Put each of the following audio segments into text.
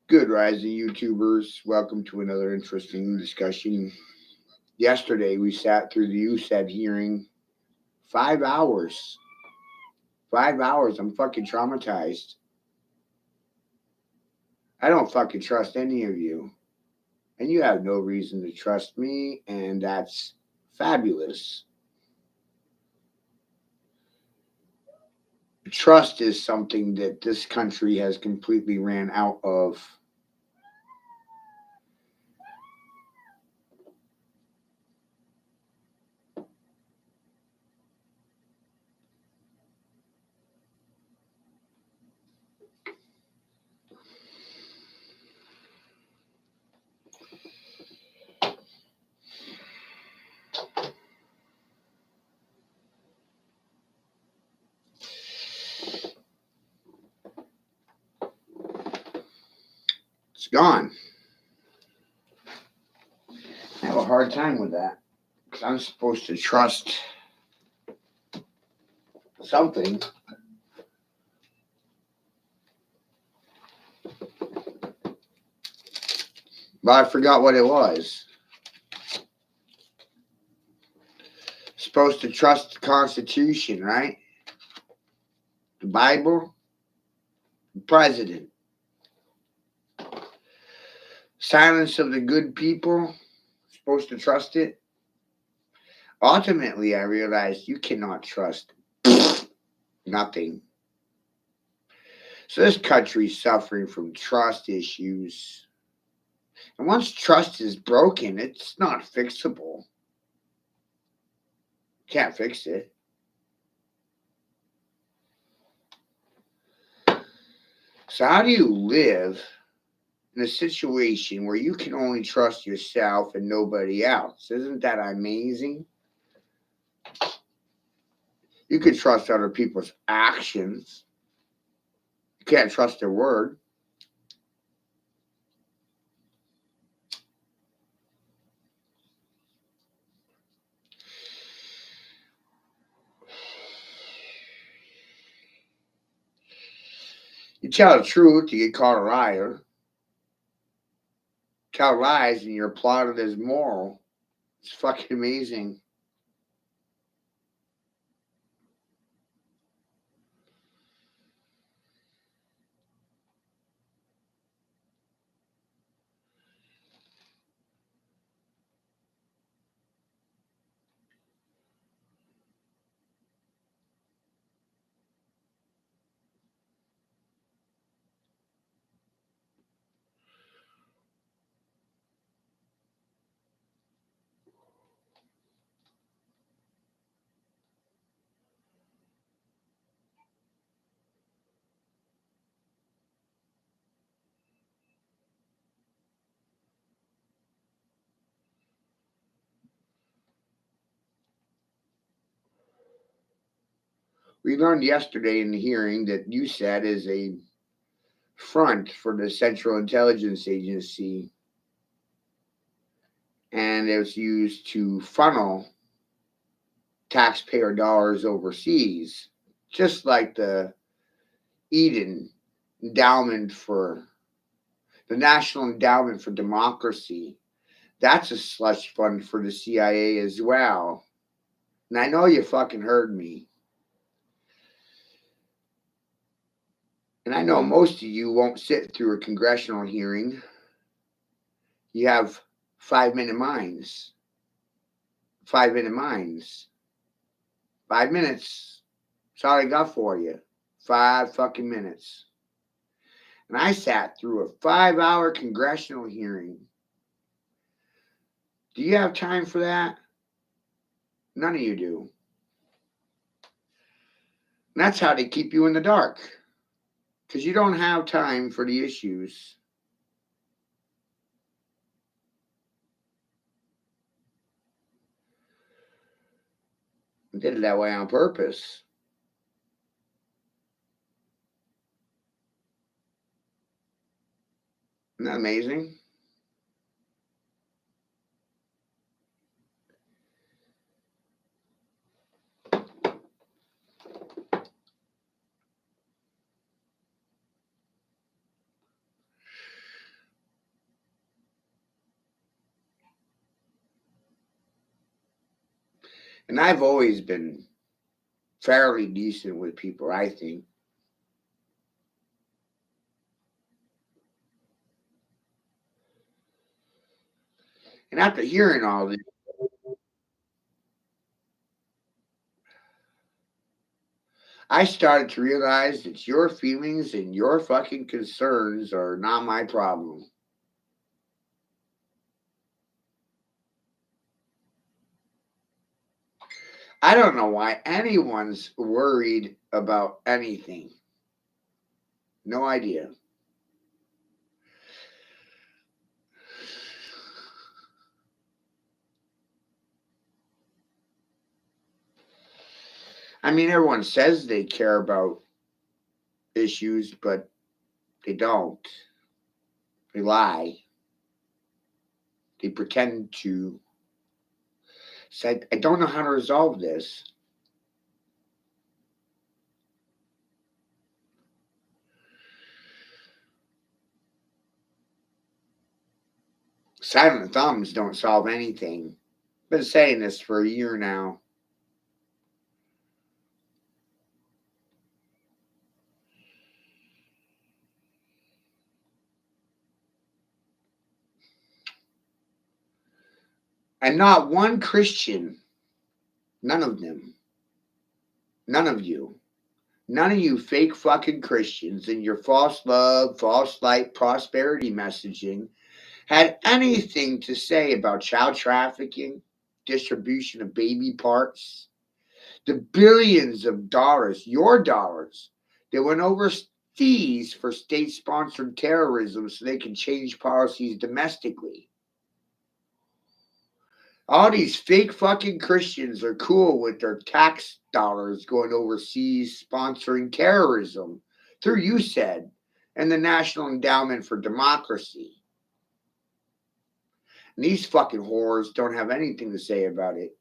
Good rising YouTubers. Welcome to another interesting discussion. Yesterday we sat through the USAID hearing 5 hours. 5 hours. I'm fucking traumatized. I don't fucking trust any of you. And you have no reason to trust me, and that's fabulous. Trust is something that this country has completely ran out of. It's gone. I have a hard time with that because I'm supposed to trust something. But I forgot what it was. Supposed to trust the Constitution, right? The Bible, the president. Silence of the good people. Supposed to trust it. Ultimately, I realized you cannot trust nothing. So this country's suffering from trust issues. And once trust is broken, it's not fixable. Can't fix it. So how do you live in a situation where you can only trust yourself and nobody else? Isn't that amazing? You can trust other people's actions. You can't trust their word. You tell the truth, you get called a liar. Tell lies and you're applauded as moral. It's fucking amazing. We learned yesterday in the hearing that USAID is a front for the Central Intelligence Agency, and it was used to funnel taxpayer dollars overseas, just like the Eden Endowment for the National Endowment for Democracy. That's a slush fund for the CIA as well. And I know you fucking heard me. And I know most of you won't sit through a congressional hearing. You have 5 minute minds. 5 minute minds. 5 minutes. That's all I got for you. 5 fucking minutes. And I sat through a 5 hour congressional hearing. Do you have time for that? None of you do. And that's how they keep you in the dark. Because you don't have time for the issues. I did it that way on purpose. Isn't that amazing? And I've always been fairly decent with people, I think. And after hearing all this, I started to realize that your feelings and your fucking concerns are not my problem. I don't know why anyone's worried about anything. No idea. I mean, everyone says they care about issues, but they don't. They lie. They pretend to. So I don't know how to resolve this. Silent thumbs don't solve anything. Been saying this for a year now. And not one Christian, none of them, none of you, none of you fake fucking Christians and your false love, false light, prosperity messaging had anything to say about child trafficking, distribution of baby parts, the billions of dollars, your dollars, that went overseas for state sponsored terrorism so they can change policies domestically. All these fake fucking Christians are cool with their tax dollars going overseas sponsoring terrorism through USAID and the National Endowment for Democracy. And these fucking whores don't have anything to say about it.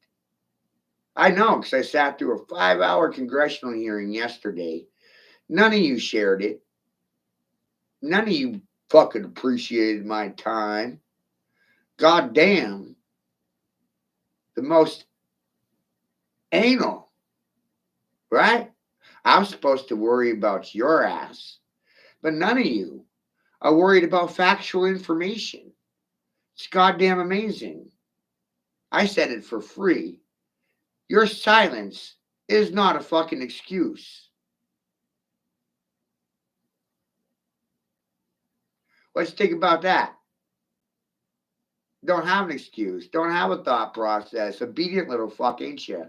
I know because I sat through a 5-hour congressional hearing yesterday. None of you shared it. None of you fucking appreciated my time. God damn. The most anal, right? I'm supposed to worry about your ass, but none of you are worried about factual information. It's goddamn amazing. I said it for free. Your silence is not a fucking excuse. Let's think about that. Don't have an excuse. Don't have a thought process. Obedient little fuck, ain't you?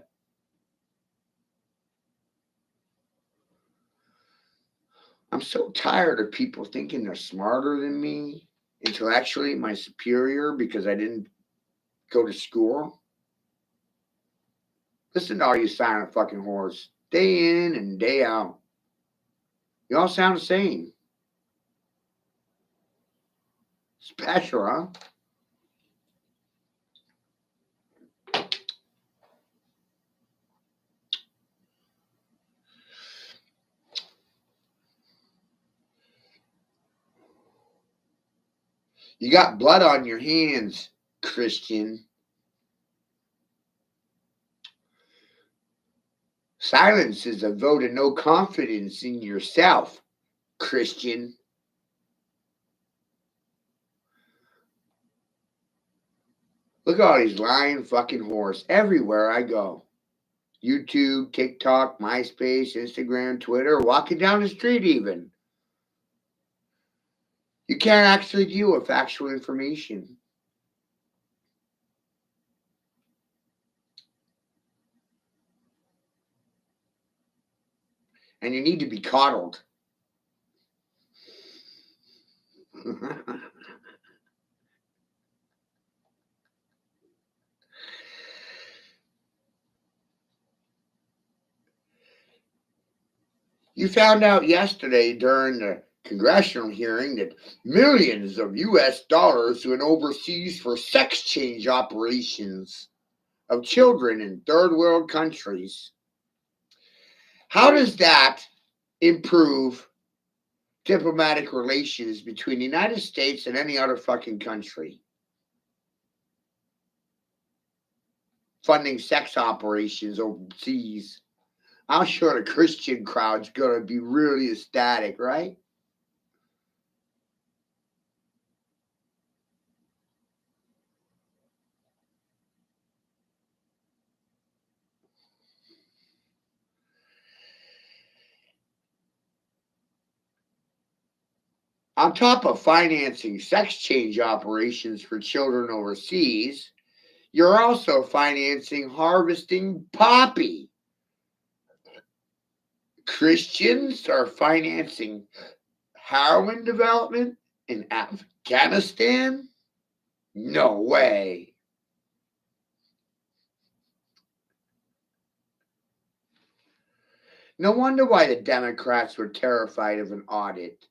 I'm so tired of people thinking they're smarter than me, intellectually, my superior, because I didn't go to school. Listen to all you silent fucking whores, day in and day out. You all sound the same. Special, huh? You got blood on your hands, Christian. Silence is a vote of no confidence in yourself, Christian. Look at all these lying fucking whores everywhere I go. YouTube, TikTok, MySpace, Instagram, Twitter, walking down the street even. You can't actually deal with factual information. And you need to be coddled. You found out yesterday during the congressional hearing that millions of US dollars went overseas for sex change operations of children in third world countries. How does that improve diplomatic relations between the United States and any other fucking country? funding sex operations overseas. I'm sure the Christian crowd's going to be really ecstatic, right? On top of financing sex change operations for children overseas, you're also financing harvesting poppy. Christians are financing heroin development in Afghanistan? No way. No wonder why the Democrats were terrified of an audit.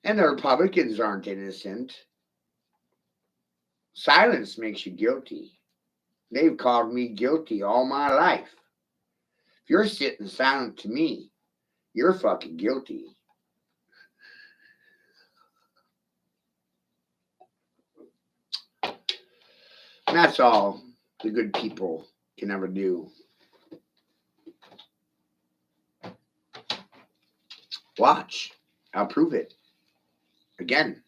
And the Republicans aren't innocent. Silence makes you guilty. They've called me guilty all my life. If you're sitting silent to me, you're fucking guilty. And that's all the good people can ever do. Watch. I'll prove it. Again.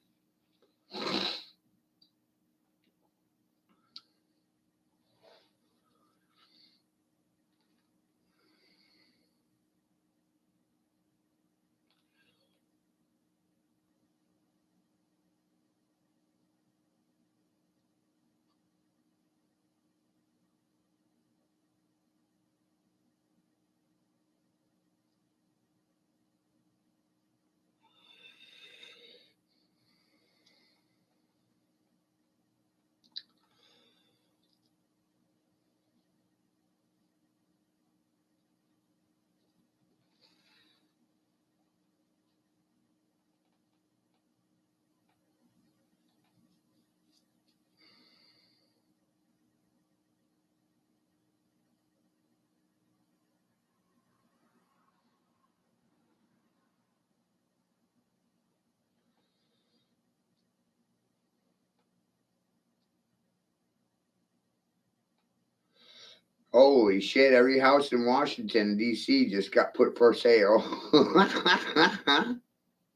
Holy shit, every house in Washington, D.C. just got put for sale.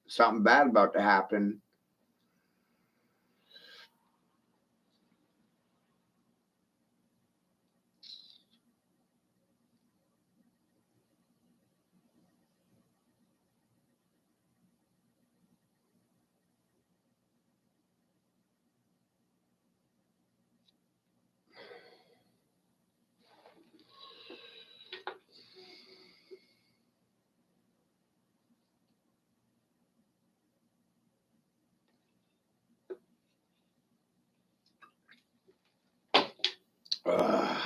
Something bad about to happen. Ugh.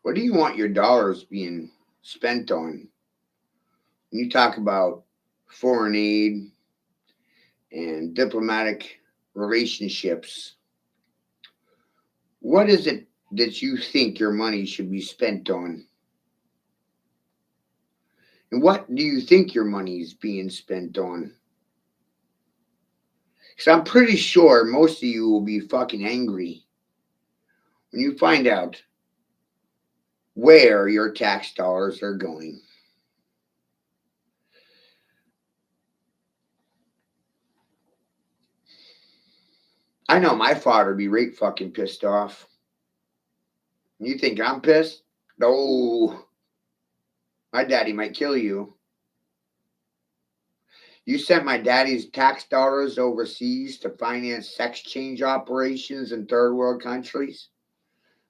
What do you want your dollars being spent on? When you talk about foreign aid and diplomatic relationships, what is it that you think your money should be spent on? And what do you think your money is being spent on? Because I'm pretty sure most of you will be fucking angry when you find out where your tax dollars are going. I know my father would be right fucking pissed off. You think I'm pissed? No. My daddy might kill you. You sent my daddy's tax dollars overseas to finance sex change operations in third world countries.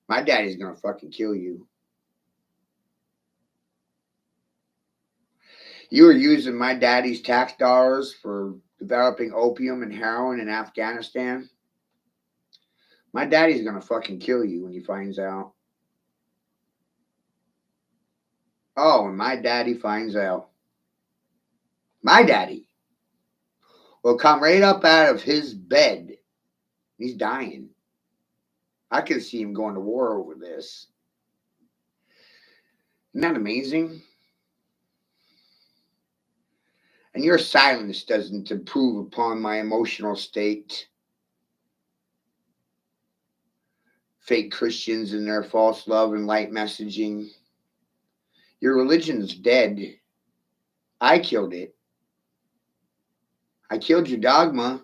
My daddy's gonna fucking kill you. You were using my daddy's tax dollars for developing opium and heroin in Afghanistan. My daddy's gonna fucking kill you when he finds out. Oh, when my daddy finds out. My daddy will come right up out of his bed. He's dying. I can see him going to war over this. Isn't that amazing? And your silence doesn't improve upon my emotional state. Fake Christians and their false love and light messaging. Your religion's dead. I killed it. I killed your dogma.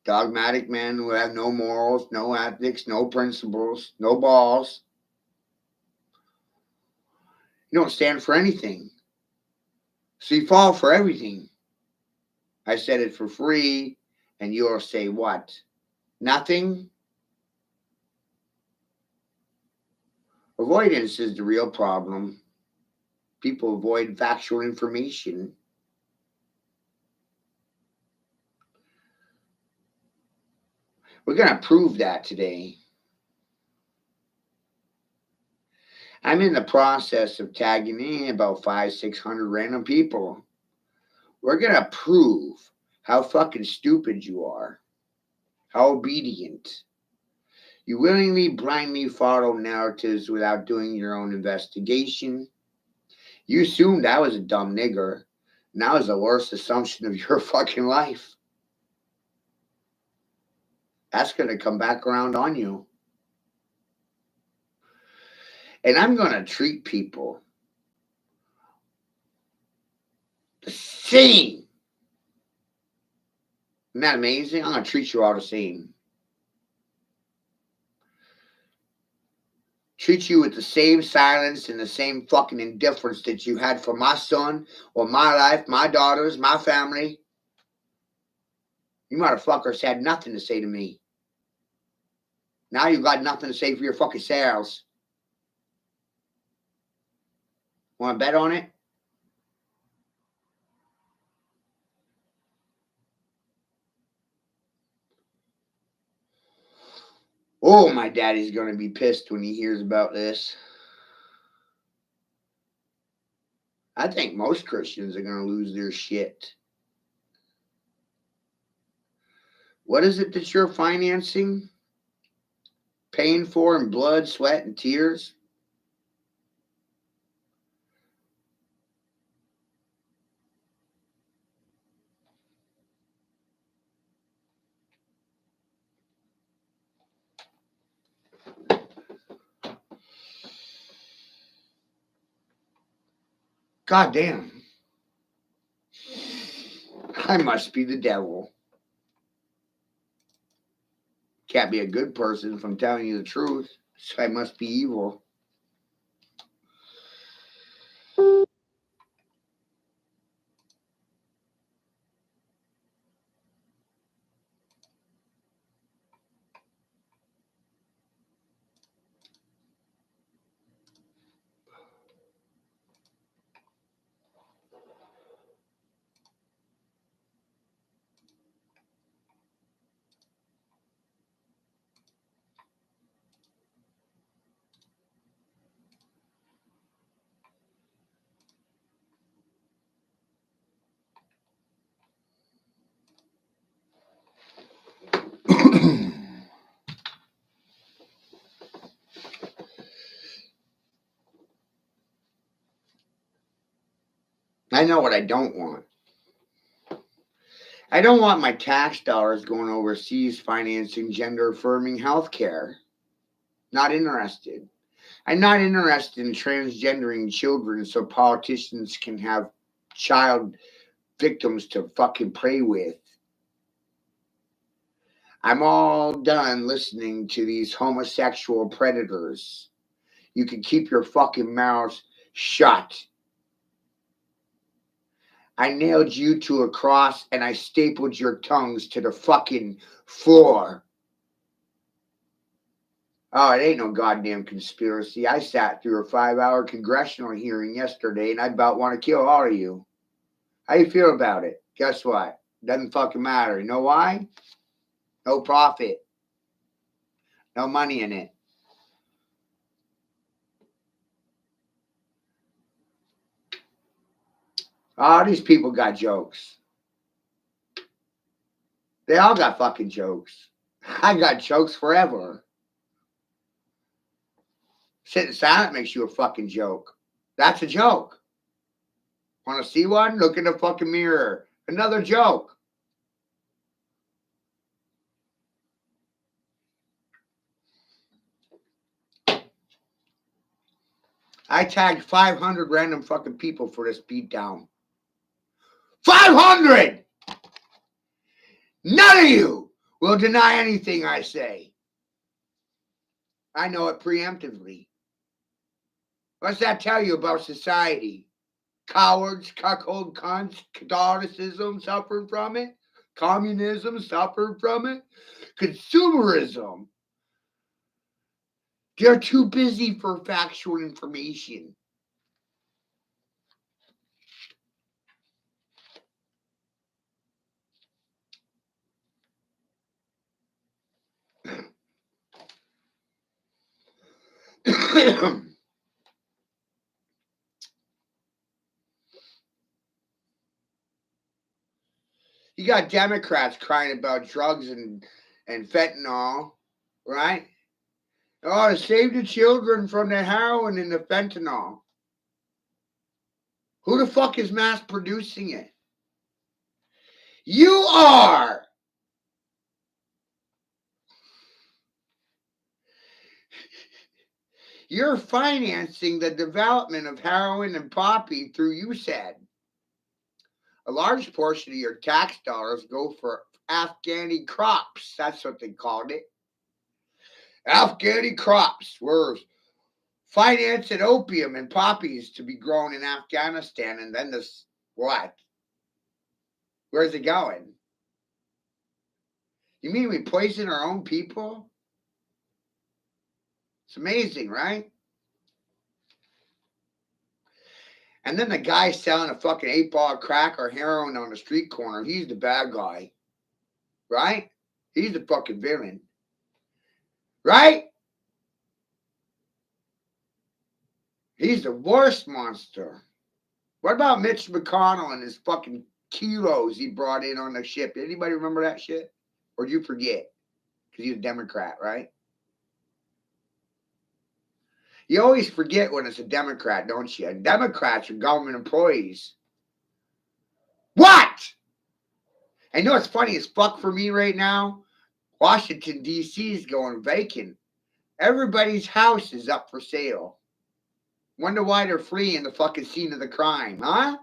Dogmatic men who have no morals, no ethics, no principles, no balls. You don't stand for anything. So you fall for everything. I said it for free, and you'll say what? Nothing? Avoidance is the real problem. People avoid factual information. We're going to prove that today. I'm in the process of tagging in about 600 random people. We're going to prove how fucking stupid you are, how obedient. You willingly, blindly follow narratives without doing your own investigation. You assumed I was a dumb nigger, and that was the worst assumption of your fucking life. That's going to come back around on you. And I'm going to treat people the same. Isn't that amazing? I'm going to treat you all the same. Treat you with the same silence and the same fucking indifference that you had for my son or my life, my daughters, my family. You motherfuckers had nothing to say to me. Now you got nothing to say for your fucking selves. Want to bet on it? Oh, my daddy's going to be pissed when he hears about this. I think most Christians are going to lose their shit. What is it that you're financing? Paying for in blood, sweat, and tears? God damn. I must be the devil. Can't be a good person if I'm telling you the truth. So I must be evil. I know what I don't want. I don't want my tax dollars going overseas financing gender affirming healthcare. Not interested. I'm not interested in transgendering children so politicians can have child victims to fucking play with. I'm all done listening to these homosexual predators. You can keep your fucking mouths shut. I nailed you to a cross and I stapled your tongues to the fucking floor. Oh, it ain't no goddamn conspiracy. I sat through a 5-hour congressional hearing yesterday and I'd about want to kill all of you. How you feel about it? Guess what? Doesn't fucking matter. You know why? No profit. No money in it. All these people got jokes. They all got fucking jokes. I got jokes forever. Sitting silent makes you a fucking joke. That's a joke. Want to see one? Look in the fucking mirror. Another joke. I tagged 500 random fucking people for this beatdown. 500! None of you will deny anything I say. I know it preemptively. What's that tell you about society? Cowards, cuckold cunts, Catholicism suffered from it. Communism suffered from it. Consumerism. They're too busy for factual information. You got Democrats crying about drugs and fentanyl, right? Oh, to save the children from the heroin and the fentanyl. Who the fuck is mass producing it? You are! You're financing the development of heroin and poppy through USAID. A large portion of your tax dollars go for Afghani crops. That's what they called it. Afghani crops were financing opium and poppies to be grown in Afghanistan. And then this, what? Where's it going? You mean we poison our own people? It's amazing, right? And then the guy selling a fucking 8-ball of crack or heroin on the street corner, he's the bad guy. Right? He's the fucking villain. Right? He's the worst monster. What about Mitch McConnell and his fucking kilos he brought in on the ship? Anybody remember that shit? Or do you forget? Because he's a Democrat, right? You always forget when it's a Democrat, don't you? Democrats are government employees. What? And you know what's funny as fuck for me right now? Washington, D.C. is going vacant. Everybody's house is up for sale. Wonder why they're fleeing the fucking scene of the crime, huh?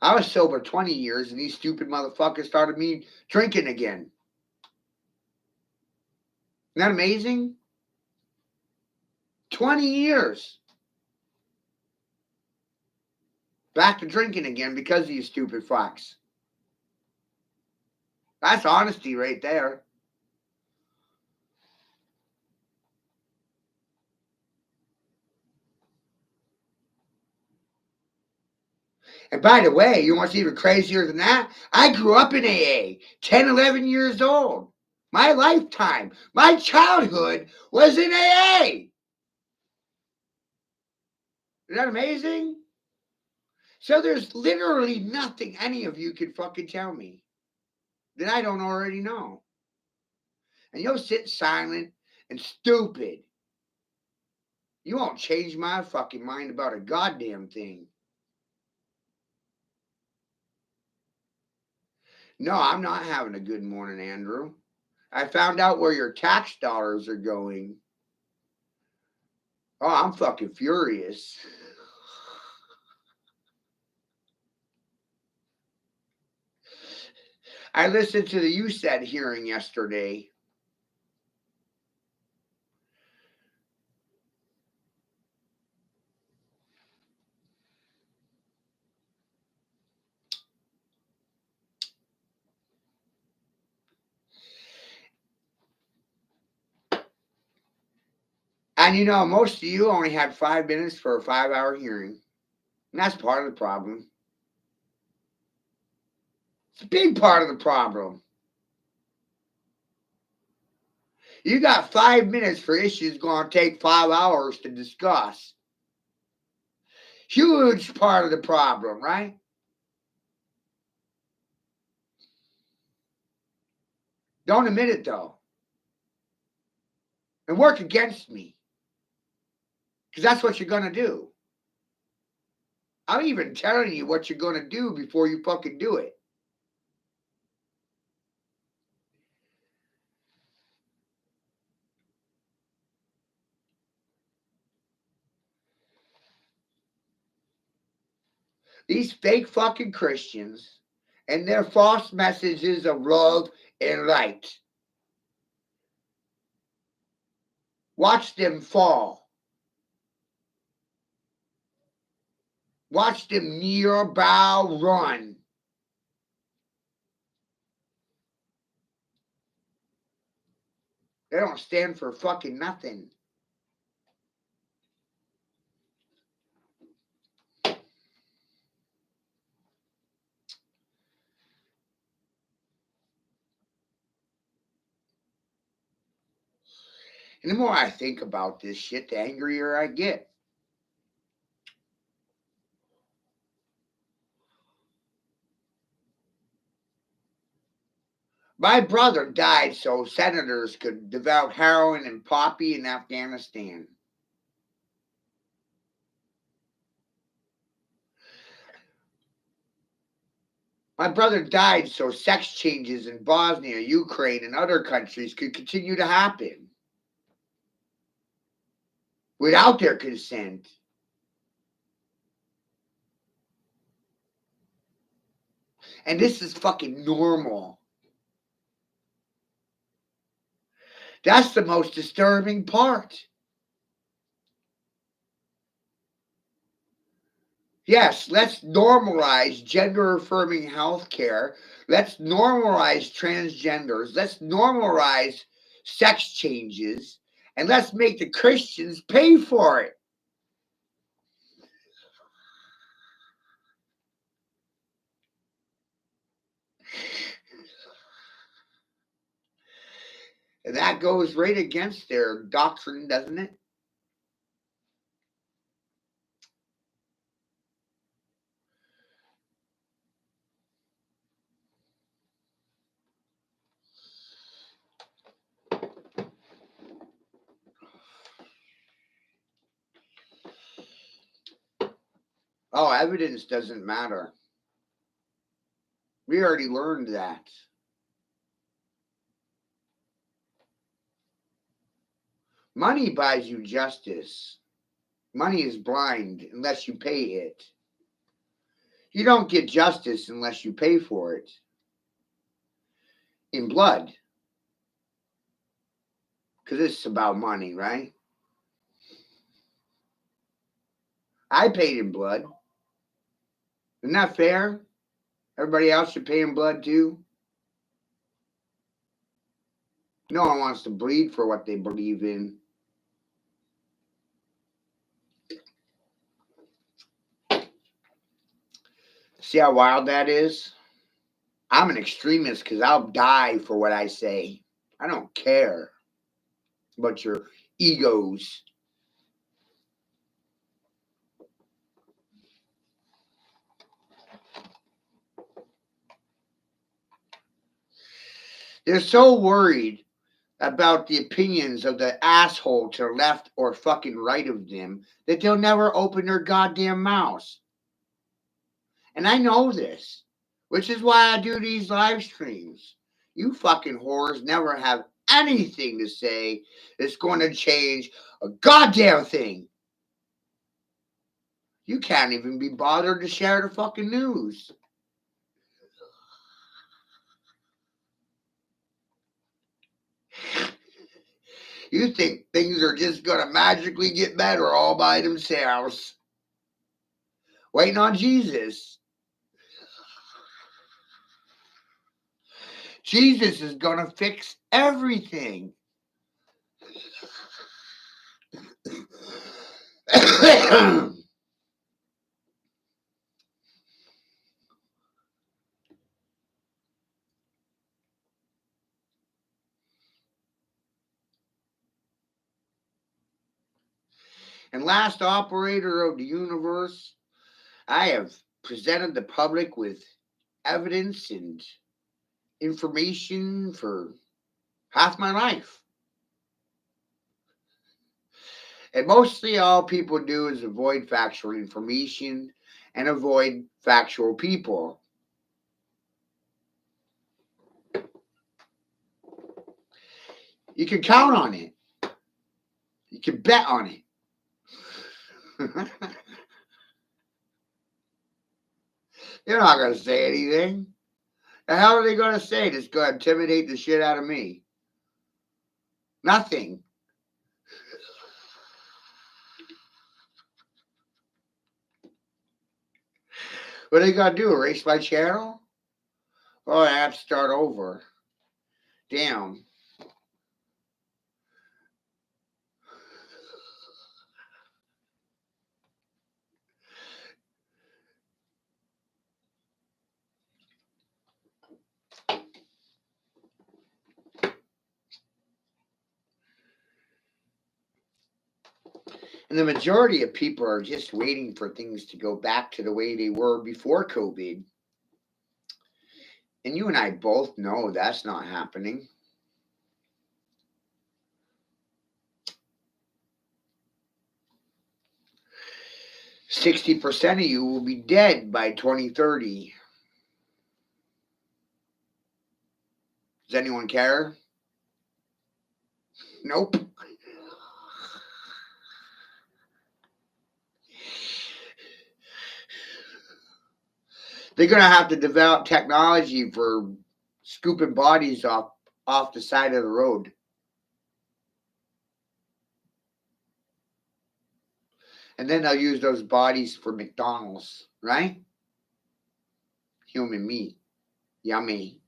I was sober 20 years and these stupid motherfuckers started me drinking again. Isn't that amazing? 20 years. Back to drinking again because of you stupid fucks. That's honesty right there. And by the way, you want to see even crazier than that? I grew up in AA, 10, 11 years old. My lifetime, my childhood was in AA. Isn't that amazing? So there's literally nothing any of you can fucking tell me that I don't already know. And you'll sit silent and stupid. You won't change my fucking mind about a goddamn thing. No, I'm not having a good morning, Andrew. I found out where your tax dollars are going. Oh, I'm fucking furious. I listened to the USAID hearing yesterday. And you know, most of you only had 5 minutes for a 5 hour hearing. And that's part of the problem. It's a big part of the problem. You got 5 minutes for issues going to take 5 hours to discuss. Huge part of the problem, right? Don't admit it though. And work against me. Because that's what you're going to do. I'm even telling you what you're going to do before you fucking do it. These fake fucking Christians and their false messages of love and light. Watch them fall. Watch them kneel, bow, run. They don't stand for fucking nothing. And the more I think about this shit, the angrier I get. My brother died so senators could develop heroin and poppy in Afghanistan. My brother died so sex changes in Bosnia, Ukraine, and other countries could continue to happen without their consent. And this is fucking normal. That's the most disturbing part. Yes, let's normalize gender affirming healthcare. Let's normalize transgenders. Let's normalize sex changes. And let's make the Christians pay for it. And that goes right against their doctrine, doesn't it? Oh, evidence doesn't matter. We already learned that. Money buys you justice. Money is blind unless you pay it. You don't get justice unless you pay for it. In blood. Because it's about money, right? I paid in blood. Isn't that fair? Everybody else should pay in blood too. No one wants to bleed for what they believe in. See how wild that is? I'm an extremist because I'll die for what I say. I don't care about your egos. They're so worried about the opinions of the asshole to the left or fucking right of them that they'll never open their goddamn mouths. And I know this, which is why I do these live streams. You fucking whores never have anything to say that's going to change a goddamn thing. You can't even be bothered to share the fucking news. You think things are just going to magically get better all by themselves. Waiting on Jesus. Jesus is going to fix everything. And last operator of the universe, I have presented the public with evidence and information for half my life. And mostly all people do is avoid factual information and avoid factual people. You can count on it. You can bet on it. They're not going to say anything. The hell are they going to say that's going to intimidate the shit out of me? Nothing. What are they going to do? Erase my channel? Oh, I have to start over. Damn. And the majority of people are just waiting for things to go back to the way they were before COVID. And you and I both know that's not happening. %60 of you will be dead by 2030. Does anyone care? Nope. They're going to have to develop technology for scooping bodies off the side of the road. And then they'll use those bodies for McDonald's, right? Human meat. Yummy.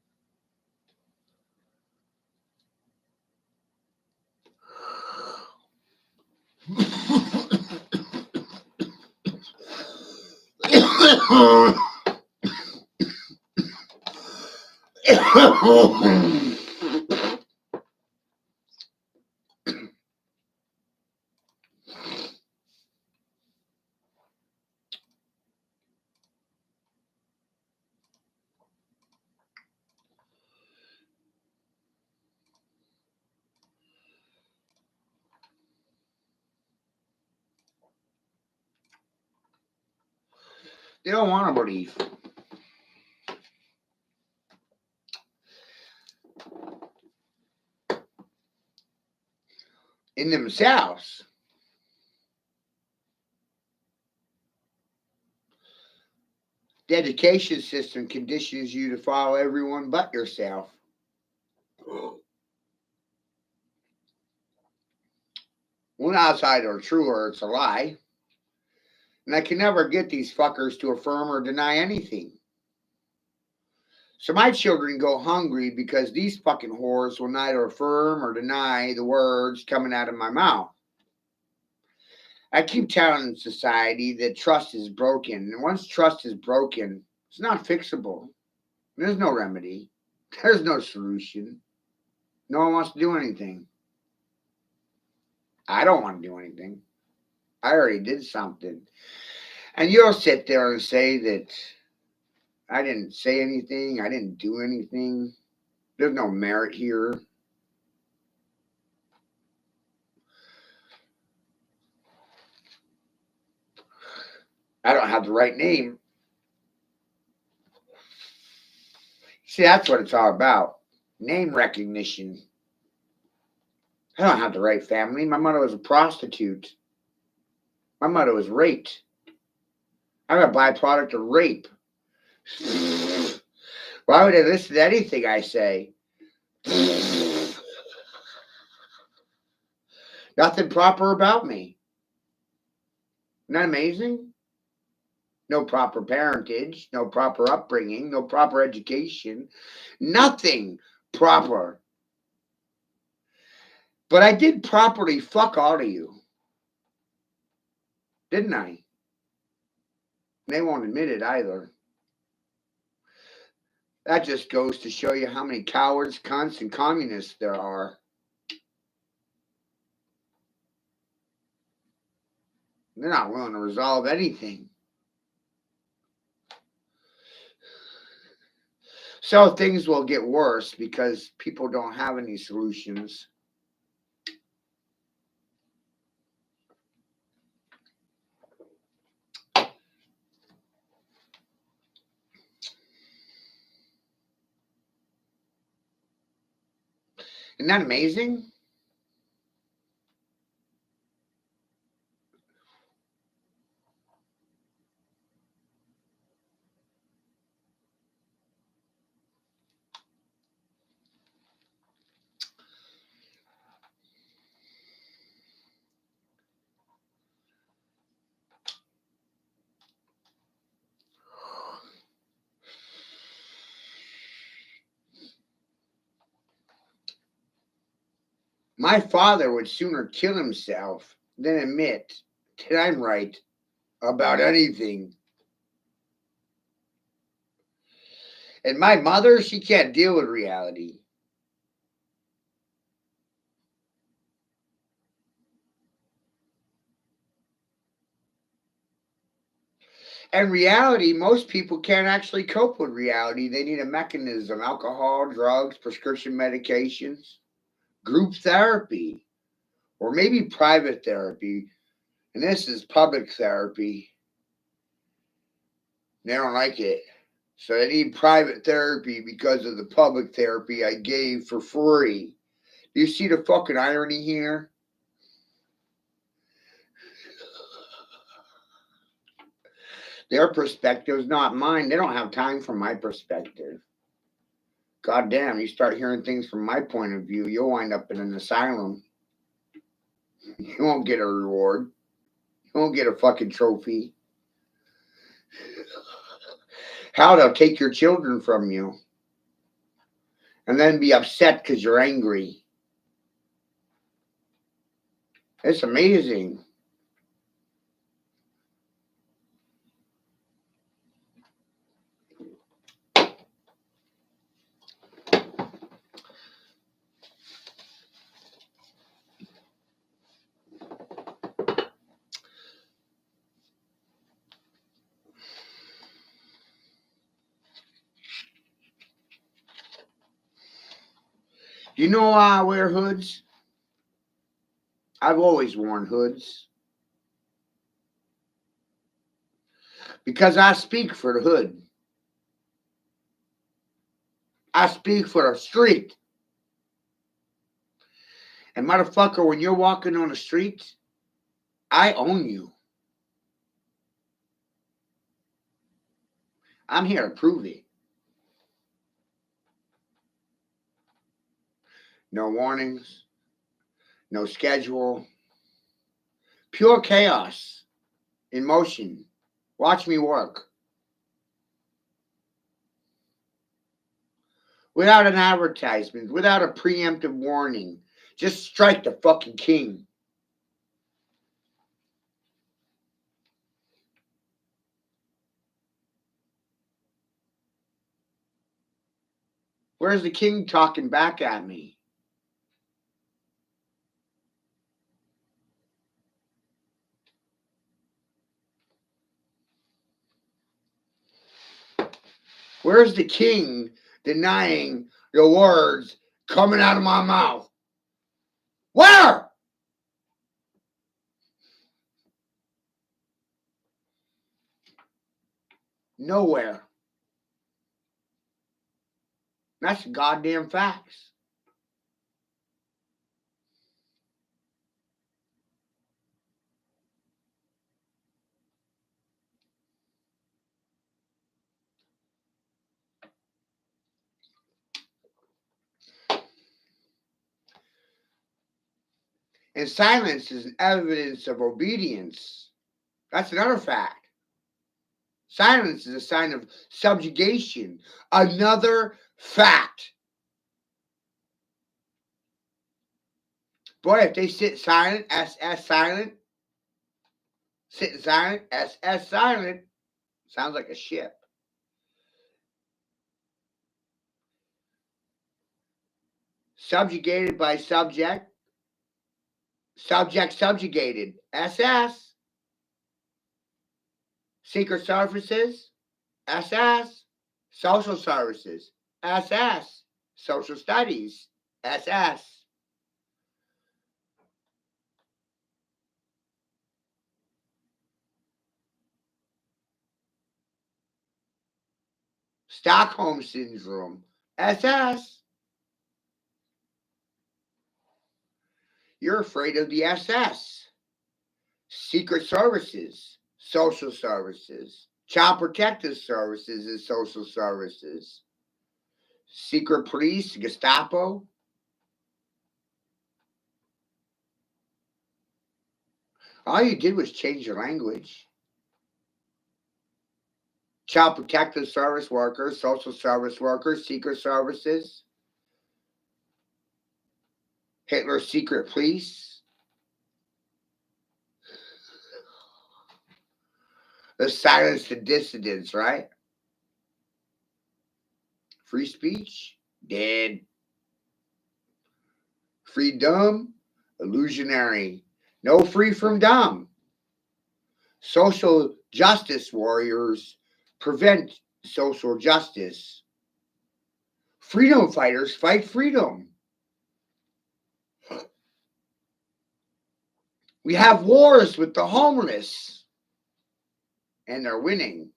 They don't want to believe. In themselves. The education system conditions you to follow everyone but yourself. One outside are true or it's a lie. And I can never get these fuckers to affirm or deny anything. So my children go hungry because these fucking whores will neither affirm or deny the words coming out of my mouth. I keep telling society that trust is broken. And once trust is broken, it's not fixable. There's no remedy. There's no solution. No one wants to do anything. I don't want to do anything. I already did something. And you'll sit there and say that I didn't say anything. I didn't do anything. There's no merit here. I don't have the right name. See, that's what it's all about. Name recognition. I don't have the right family. My mother was a prostitute. My mother was raped. I'm a byproduct of rape. Why would I listen to anything I say? Nothing proper about me. Isn't that amazing? No proper parentage, no proper upbringing, no proper education, nothing proper. But I did properly fuck all of you. Didn't I? They won't admit it either. That just goes to show you how many cowards, cunts, and communists there are. They're not willing to resolve anything. So things will get worse because people don't have any solutions. Isn't that amazing? My father would sooner kill himself than admit that I'm right about anything. And my mother, she can't deal with reality. And reality, most people can't actually cope with reality. They need a mechanism: alcohol, drugs, prescription medications, group therapy, or maybe private therapy. And this is public therapy. They don't like it. So they need private therapy because of the public therapy I gave for free. Do you see the fucking irony here? Their perspective is not mine. They don't have time for my perspective. God damn, you start hearing things from my point of view, you'll wind up in an asylum. You won't get a reward. You won't get a fucking trophy. How they'll take your children from you and then be upset because you're angry. It's amazing. You know why I wear hoods? I've always worn hoods because I speak for the hood. I speak for the street. And motherfucker, when you're walking on the street, I own you. I'm here to prove it. No warnings, no schedule, pure chaos in motion. Watch me work. Without an advertisement, without a preemptive warning. Just strike the fucking king. Where's the king talking back at me? Where's the king denying the words coming out of my mouth? Where? Nowhere. That's goddamn facts. And silence is evidence of obedience. That's another fact. Silence is a sign of subjugation. Another fact. Boy, if they sit silent, as silent, Sitting silent, SS silent. Sounds like a ship. Subjugated by subject. Subject subjugated. SS. Secret services. SS. Social services. SS. Social studies. SS. Stockholm syndrome. SS. You're afraid of the SS. Secret services. Social services. Child protective services and social services. Secret police, Gestapo. All you did was change your language. Child protective service workers, social service workers, secret services, Hitler's secret police, the silence to dissidents, right? Free speech, dead. Freedom, illusionary. No free from dumb. Social justice warriors prevent social justice. Freedom fighters fight freedom. We have wars with the homeless, and they're winning.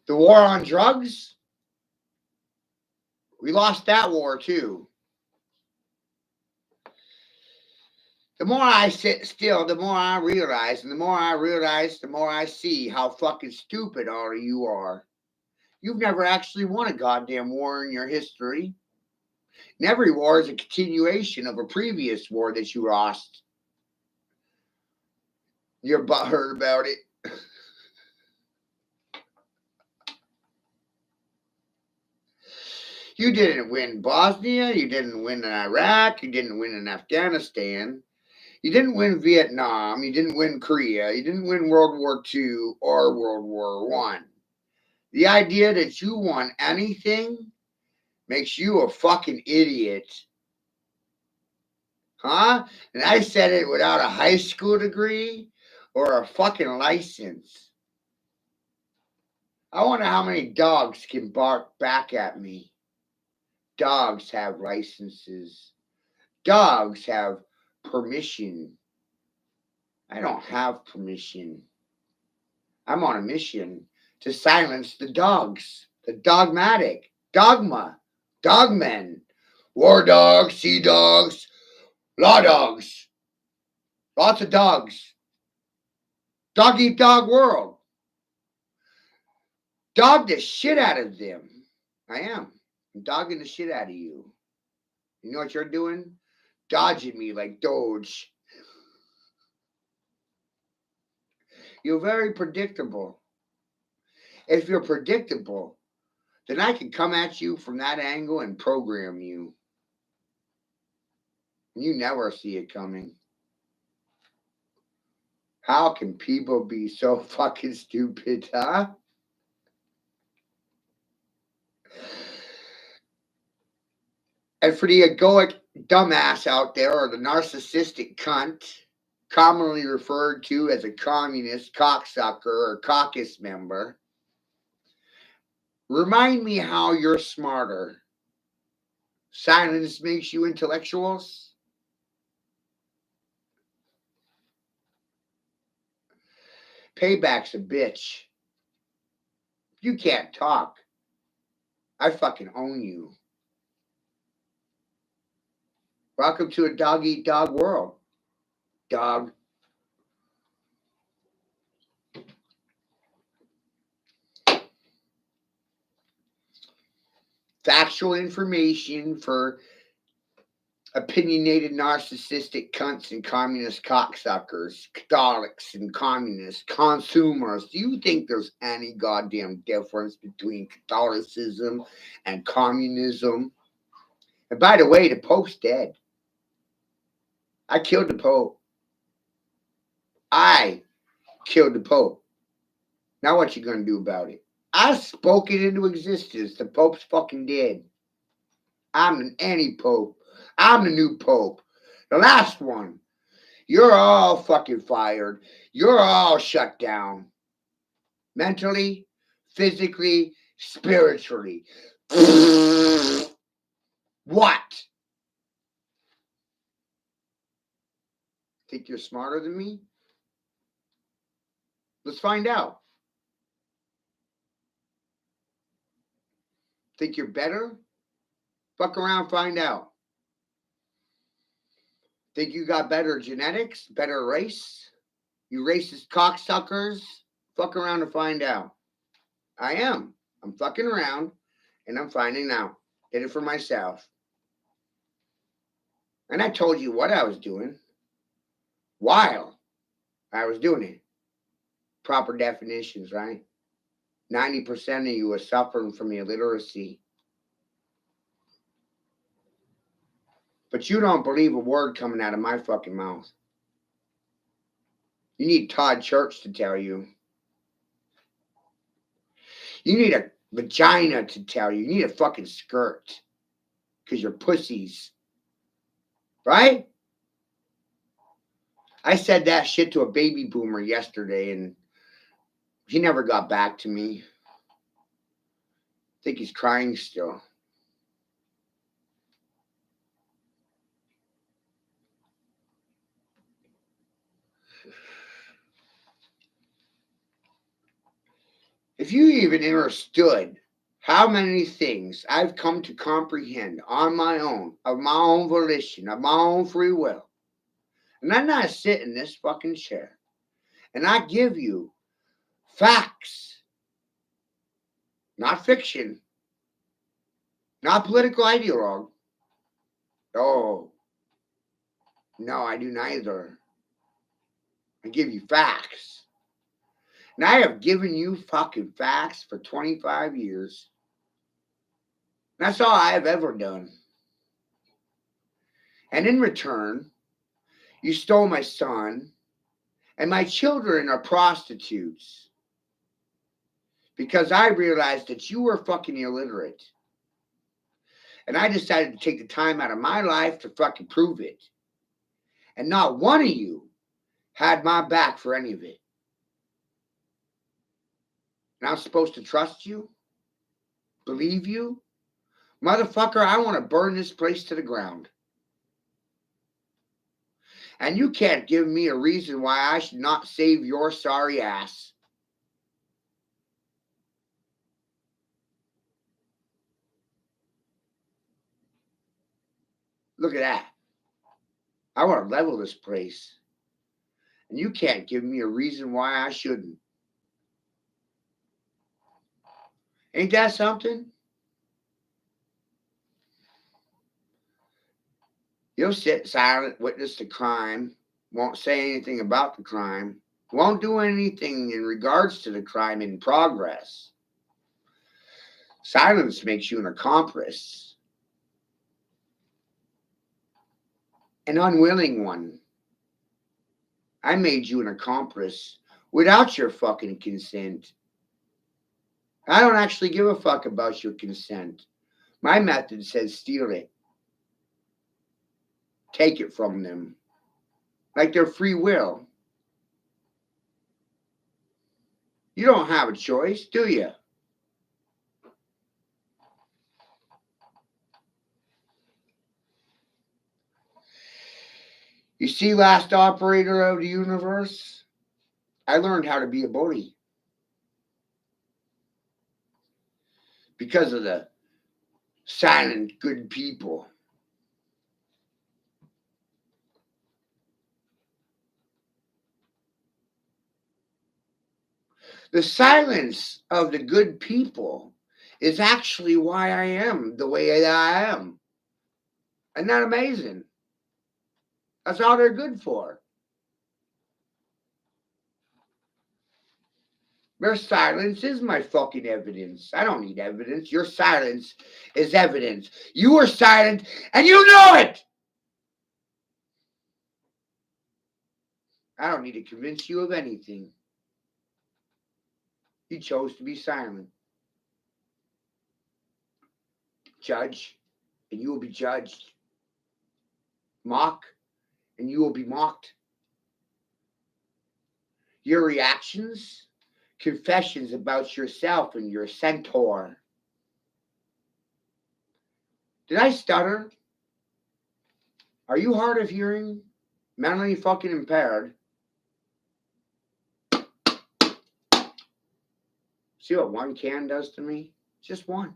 The war on drugs, we lost that war too. The more I sit still, the more I realize, and the more I realize, the more I see how fucking stupid all of you are. You've never actually won a goddamn war in your history. And every war is a continuation of a previous war that you lost. You're butthurt about it. You didn't win Bosnia, you didn't win Iraq, you didn't win in Afghanistan, you didn't win Vietnam, you didn't win Korea, you didn't win World War II or World War One. The idea that you won anything makes you a fucking idiot. Huh? And I said it without a high school degree or a fucking license. I wonder how many dogs can bark back at me. Dogs have licenses. Dogs have permission. I don't have permission. I'm on a mission to silence the dogs, the dogmatic, dogma, dogmen, war dogs, sea dogs, law dogs, lots of dogs. Dog eat dog world. Dog the shit out of them. I am. I'm dogging the shit out of you. You know what you're doing? Dodging me like Doge. You're very predictable. If you're predictable, then I can come at you from that angle and program you. You never see it coming. How can people be so fucking stupid, huh? And for the egoic dumbass out there, or the narcissistic cunt, commonly referred to as a communist, cocksucker, or caucus member, remind me how you're smarter. Silence makes you intellectuals? Payback's a bitch. You can't talk. I fucking own you. Welcome to a dog eat dog world. Dog. Factual information for opinionated, narcissistic cunts and communist cocksuckers, Catholics and communists, consumers. Do you think there's any goddamn difference between Catholicism and communism? And by the way, the Pope's dead. I killed the Pope. I killed the Pope. Now what you gonna do about it? I spoke it into existence. The Pope's fucking dead. I'm an anti-Pope. I'm the new Pope. The last one. You're all fucking fired. You're all shut down. Mentally, physically, spiritually. What? Think you're smarter than me? Let's find out. Think you're better? Fuck around, find out. Think you got better genetics, better race? You racist cocksuckers? Fuck around and find out. I am. I'm fucking around and I'm finding out. Did it for myself. And I told you what I was doing while I was doing it. Proper definitions, right? 90% of you are suffering from illiteracy. But you don't believe a word coming out of my fucking mouth. You need Todd Church to tell you. You need a vagina to tell you. You need a fucking skirt. Because you're pussies. Right? I said that shit to a baby boomer yesterday and he never got back to me. I think he's crying still. If you even understood how many things I've come to comprehend on my own, of my own volition, of my own free will, and I'm not sitting in this fucking chair, and I give you facts, not fiction, not political ideologue. Oh, no, I do neither. I give you facts. And I have given you fucking facts for 25 years. That's all I have ever done. And in return, you stole my son, and my children are prostitutes. Because I realized that you were fucking illiterate. And I decided to take the time out of my life to fucking prove it. And not one of you had my back for any of it. And I'm supposed to trust you? Believe you? Motherfucker, I want to burn this place to the ground. And you can't give me a reason why I should not save your sorry ass. Look at that. I want to level this place. And you can't give me a reason why I shouldn't. Ain't that something? You'll sit silent, witness the crime, won't say anything about the crime, won't do anything in regards to the crime in progress. Silence makes you an accomplice, an unwilling one. I made you an accomplice without your fucking consent. I don't actually give a fuck about your consent. My method says steal it. Take it from them. Like their free will. You don't have a choice, do you? You see, last operator of the universe, I learned how to be a bully. Because of the silent good people. The silence of the good people is actually why I am the way that I am. Isn't that amazing? That's all they're good for. Their silence is my fucking evidence. I don't need evidence. Your silence is evidence. You are silent and you know it. I don't need to convince you of anything. You chose to be silent. Judge, and you will be judged. Mock, and you will be mocked. Your reactions, confessions about yourself and your centaur. Did I stutter? Are you hard of hearing? Mentally fucking impaired? See what one can does to me? Just one.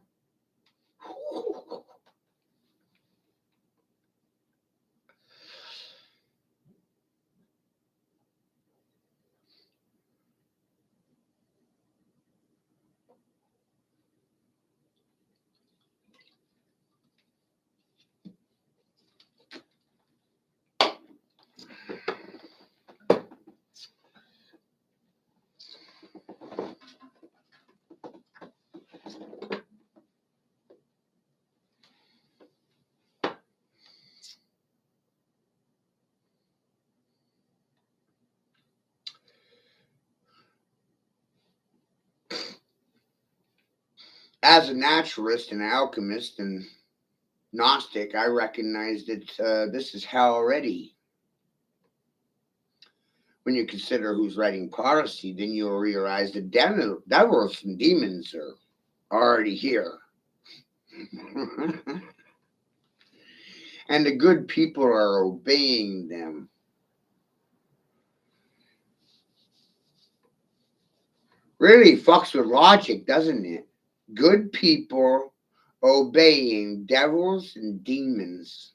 As a naturalist and alchemist and Gnostic, I recognize that this is hell already. When you consider who's writing prophecy, then you'll realize the devils and demons are already here. And the good people are obeying them. Really fucks with logic, doesn't it? Good people obeying devils and demons.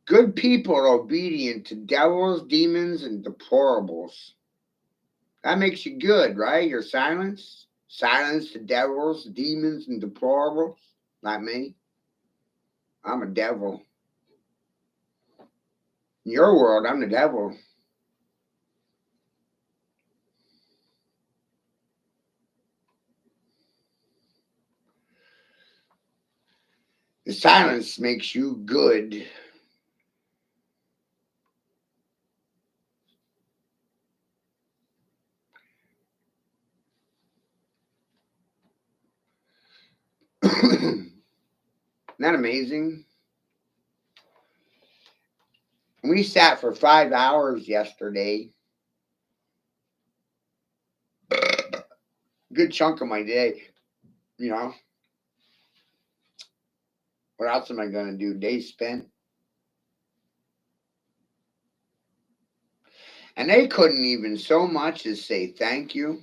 Good people are obedient to devils, demons, and deplorables. That makes you good, right? Your silence. Silence to devils, demons, and deplorables. Not me. I'm a devil. In your world, I'm the devil. The silence makes you good. Isn't that amazing? We sat for 5 hours yesterday. Good chunk of my day. You know, what else am I going to do? Day spent. And they couldn't even so much as say thank you.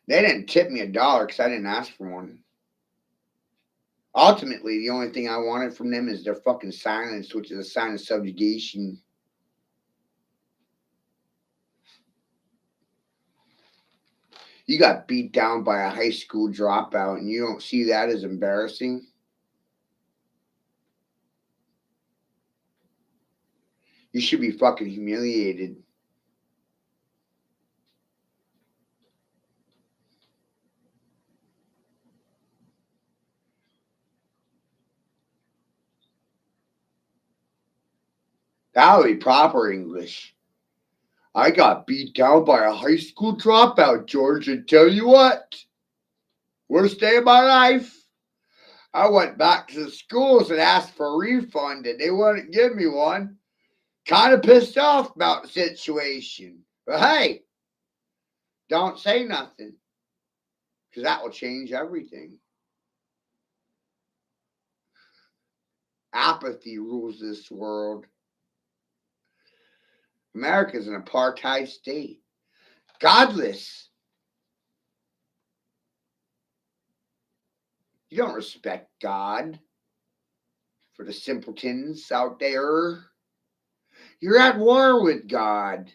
They didn't tip me $1 because I didn't ask for one. Ultimately, the only thing I wanted from them is their fucking silence, which is a sign of subjugation. You got beat down by a high school dropout and you don't see that as embarrassing? You should be fucking humiliated. That would be proper English. I got beat down by a high school dropout, George, and tell you what, worst day of my life. I went back to the schools and asked for a refund, and they wouldn't give me one. Kind of pissed off about the situation. But hey, don't say nothing, because that will change everything. Apathy rules this world. America's an apartheid state. Godless. You don't respect God. For the simpletons out there, you're at war with God.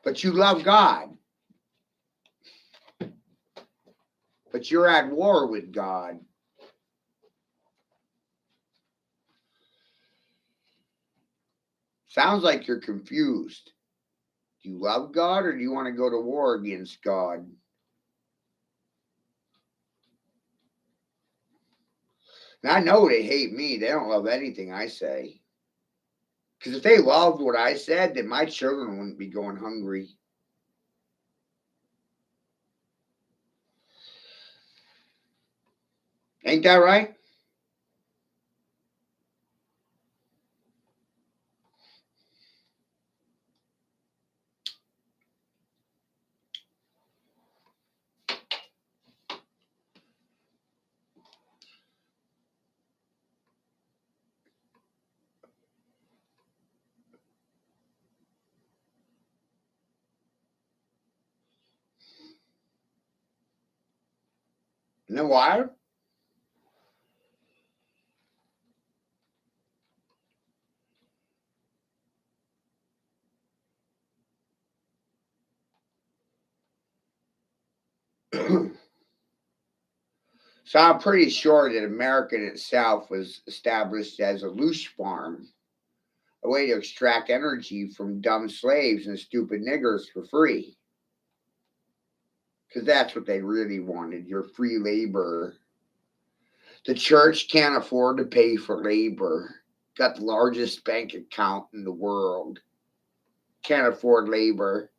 But you love God. But you're at war with God. Sounds like you're confused. Do you love God or do you want to go to war against God? And I know they hate me. They don't love anything I say. Because if they loved what I said, then my children wouldn't be going hungry. Ain't that right? You know why? So I'm pretty sure that America in itself was established as a loose farm, a way to extract energy from dumb slaves and stupid niggers for free. Because that's what they really wanted, your free labor. The church can't afford to pay for labor. Got the largest bank account in the world. Can't afford labor.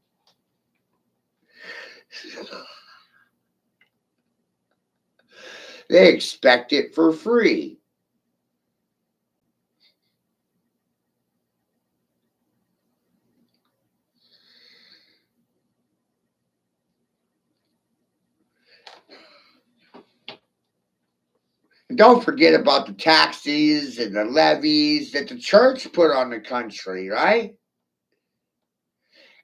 They expect it for free. And don't forget about the taxes and the levies that the church put on the country, right?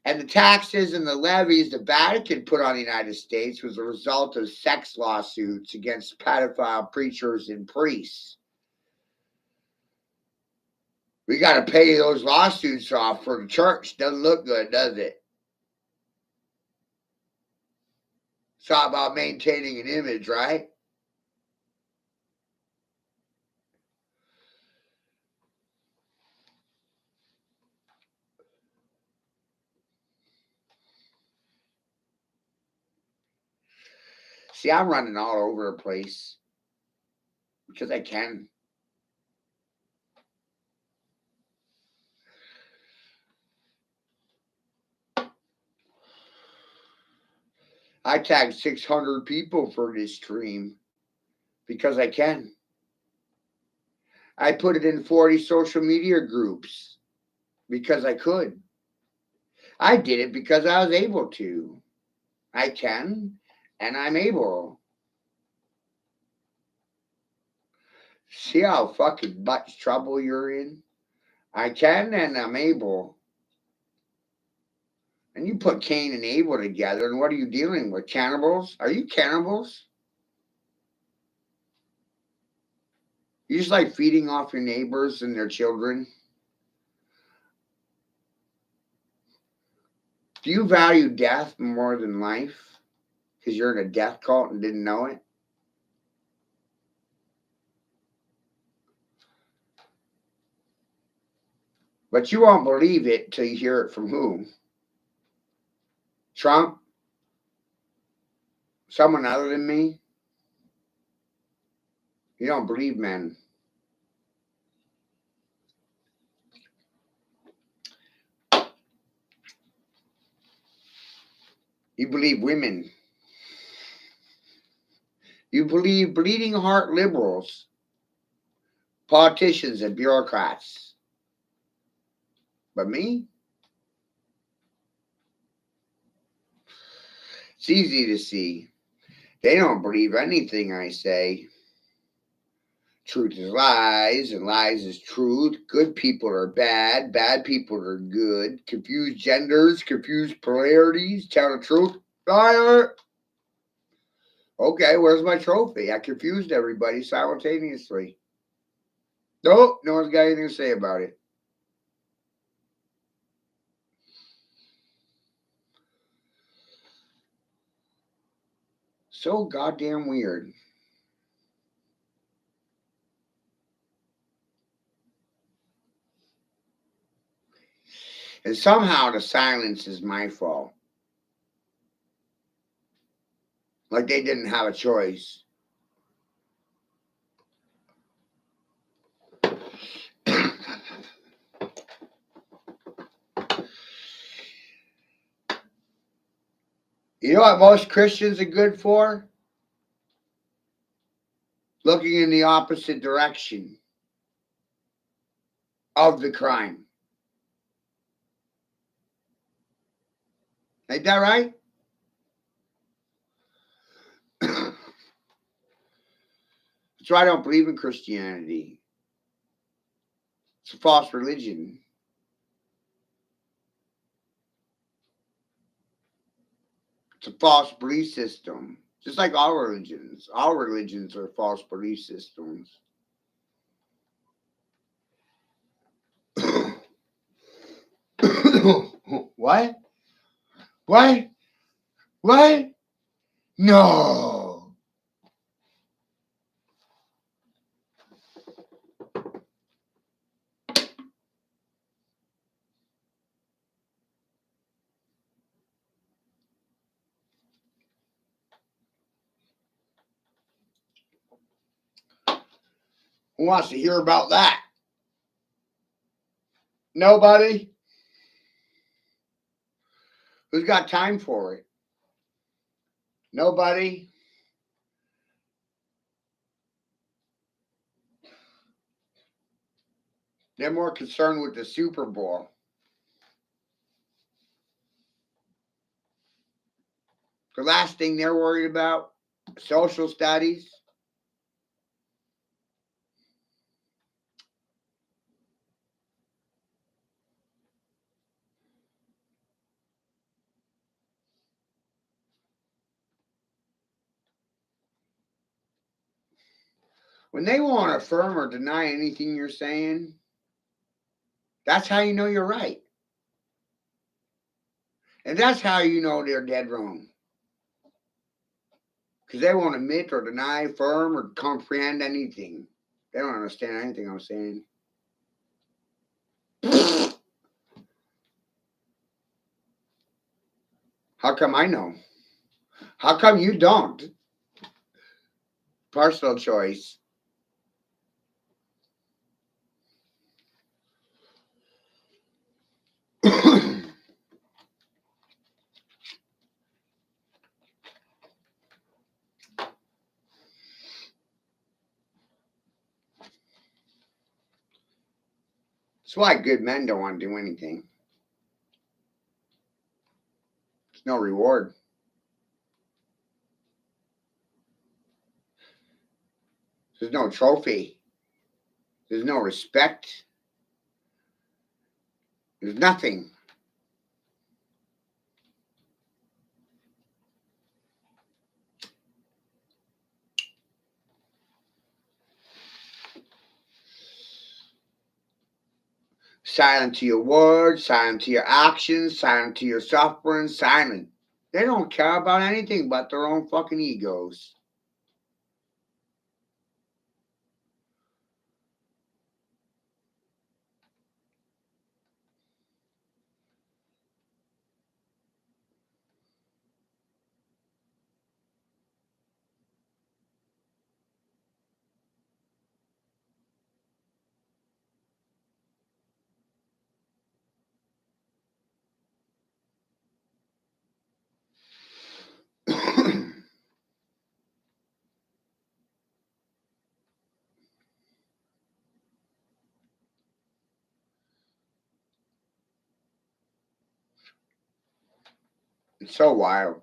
And the taxes and the levies the Vatican put on the United States was a result of sex lawsuits against pedophile preachers and priests. We got to pay those lawsuits off for the church. Doesn't look good, does it? It's all about maintaining an image, right? See, I'm running all over the place because I can. I tagged 600 people for this stream because I can. I put it in 40 social media groups because I could. I did it because I was able to. I can and I'm able. See how fucking much trouble you're in? I can and I'm able. And you put Cain and Abel together, and what are you dealing with? Cannibals? Are you cannibals? You just like feeding off your neighbors and their children? Do you value death more than life? Because you're in a death cult and didn't know it? But you won't believe it till you hear it from who? Trump? Someone other than me? You don't believe men. You believe women. You believe bleeding heart liberals, politicians, and bureaucrats. But me? It's easy to see. They don't believe anything I say. Truth is lies, and lies is truth. Good people are bad, bad people are good. Confused genders, confused polarities. Tell the truth. Liar! Okay, where's my trophy? I confused everybody simultaneously. Nope, no one's got anything to say about it. So goddamn weird. And somehow the silence is my fault. Like they didn't have a choice. You know what most Christians are good for? Looking in the opposite direction of the crime. Ain't that right? That's why I don't believe in Christianity. It's a false religion. It's a false belief system. Just like all religions. All religions are false belief systems. What? What? What? No. Who wants to hear about that? Nobody? Who's got time for it? Nobody? They're more concerned with the Super Bowl. The last thing they're worried about, social studies. When they won't affirm or deny anything you're saying, that's how you know you're right. And that's how you know they're dead wrong. Because they won't admit or deny, affirm, or comprehend anything. They don't understand anything I'm saying. How come I know? How come you don't? Personal choice. That's why good men don't want to do anything. There's no reward. There's no trophy. There's no respect. There's nothing. Silent to your words, silent to your actions, silent to your suffering, silent. They don't care about anything but their own fucking egos. It's so wild.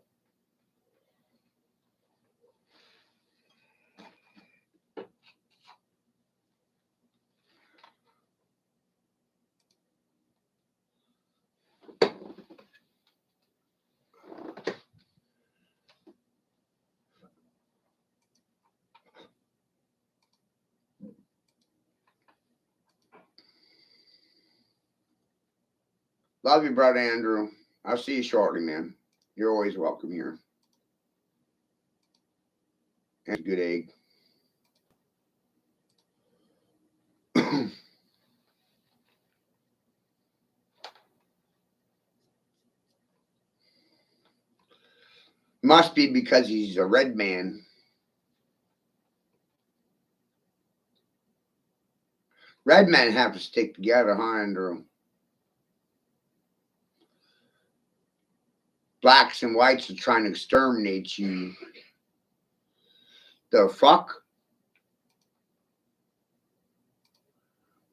Love you, brother Andrew. I'll see you shortly, man. You're always welcome here. That's a good egg. Must be because he's a red man. Red men have to stick together, huh, Andrew? Blacks and whites are trying to exterminate you. The fuck?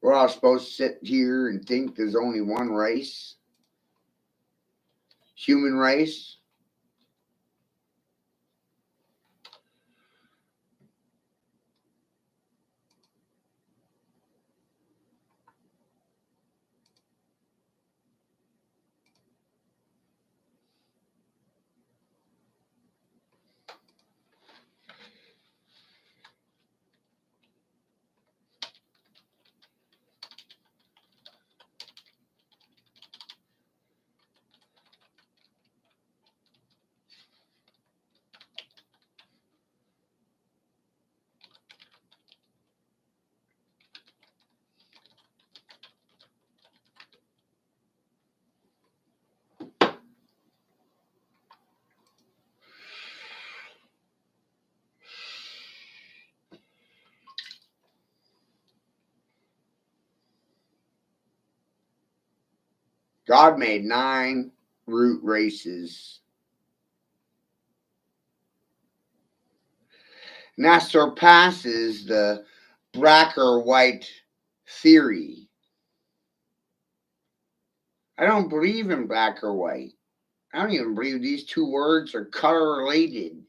We're all supposed to sit here and think there's only one race? Human race? God made 9 root races. And that surpasses the black or white theory. I don't believe in black or white. I don't even believe these two words are color related.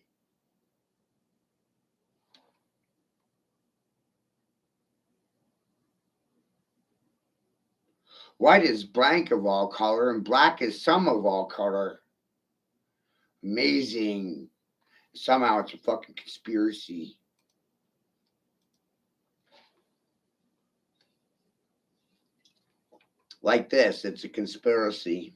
White is blank of all color, and black is some of all color. Amazing. Somehow it's a fucking conspiracy. Like this, it's a conspiracy.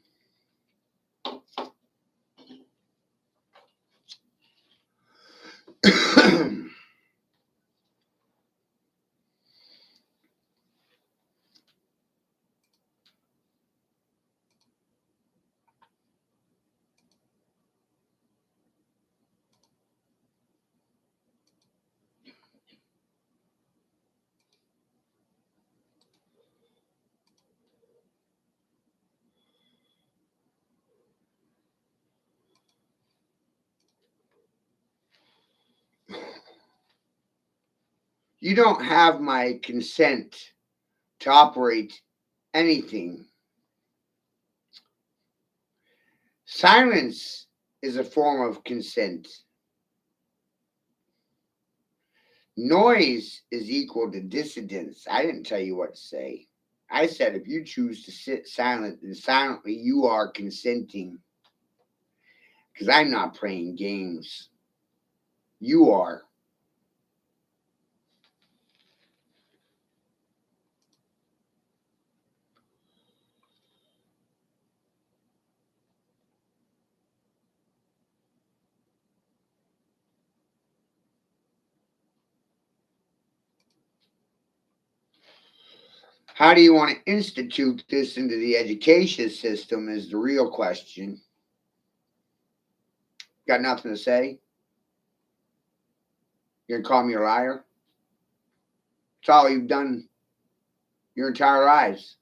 You don't have my consent to operate anything. Silence is a form of consent. Noise is equal to dissidence. I didn't tell you what to say. I said if you choose to sit silent, then silently you are consenting. Because I'm not playing games. You are. How do you want to institute this into the education system is the real question. Got nothing to say? You're going to call me a liar? It's all you've done your entire lives.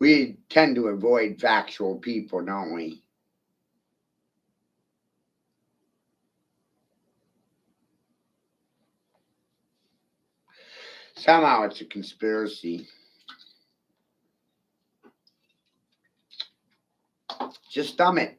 We tend to avoid factual people, don't we? Somehow it's a conspiracy. Just thumb it.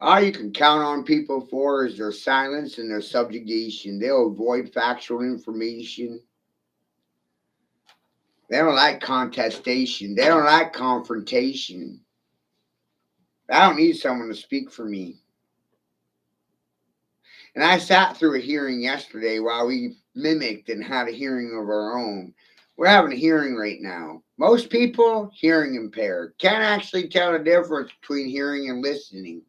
All you can count on people for is their silence and their subjugation. They'll avoid factual information. They don't like contestation. They don't like confrontation. I don't need someone to speak for me. And I sat through a hearing yesterday while we mimicked and had a hearing of our own. We're having a hearing right now. Most people, hearing impaired, can't actually tell the difference between hearing and listening.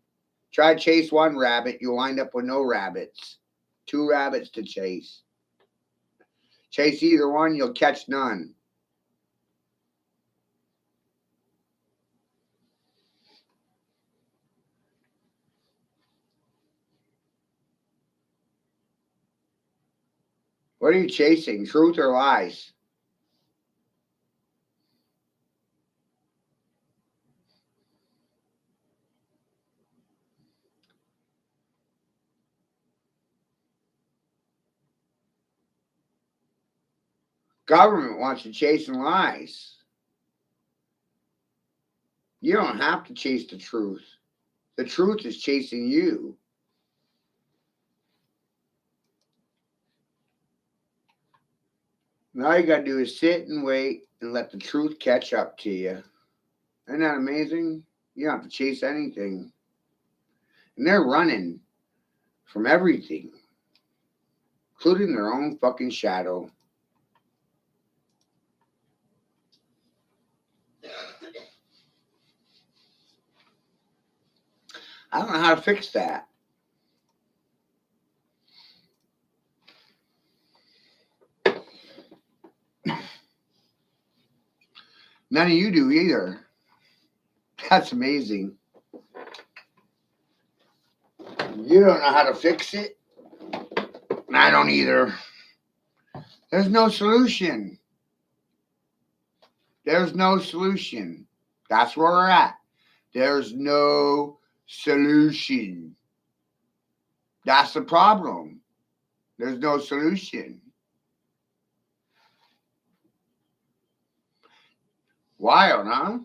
Try to chase one rabbit, you'll wind up with no rabbits. 2 rabbits to chase. Chase either one, you'll catch none. What are you chasing, truth or lies? Government wants you chasing lies. You don't have to chase the truth. The truth is chasing you. And all you gotta do is sit and wait and let the truth catch up to you. Isn't that amazing? You don't have to chase anything. And they're running from everything, including their own fucking shadow. I don't know how to fix that. None of you do either. That's amazing. You don't know how to fix it. And I don't either. There's no solution. There's no solution. That's where we're at. There's no solution. That's the problem. There's no solution. Wild, huh?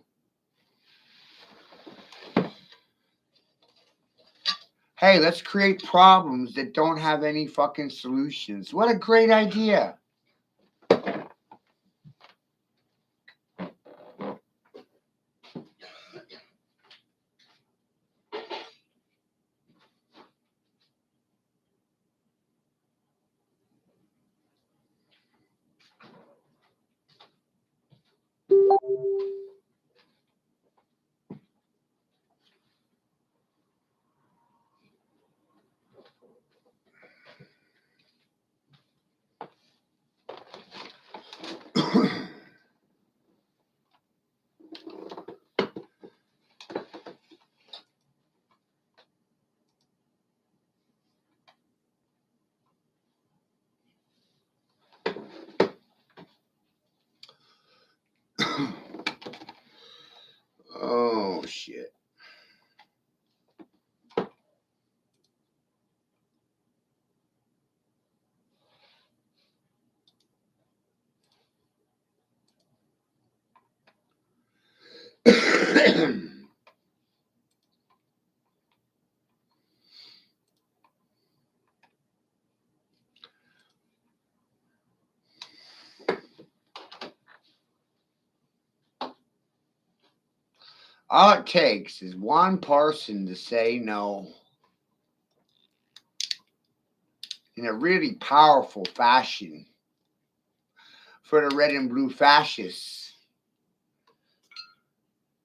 Hey, let's create problems that don't have any fucking solutions. What a great idea. Oh, shit. All it takes is one person to say no in a really powerful fashion for the red and blue fascists.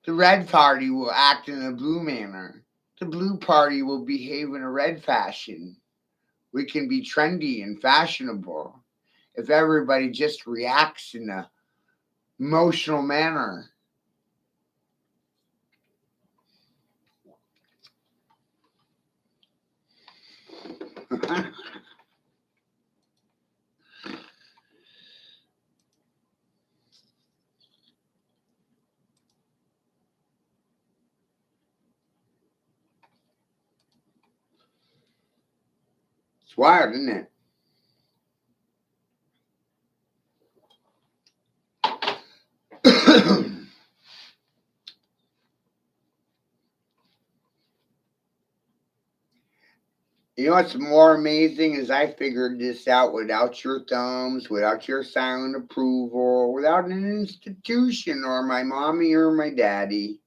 The red party will act in a blue manner. The blue party will behave in a red fashion. We can be trendy and fashionable if everybody just reacts in a emotional manner. It's wild, isn't it? You know what's more amazing is I figured this out without your thumbs, without your silent approval, without an institution or my mommy or my daddy.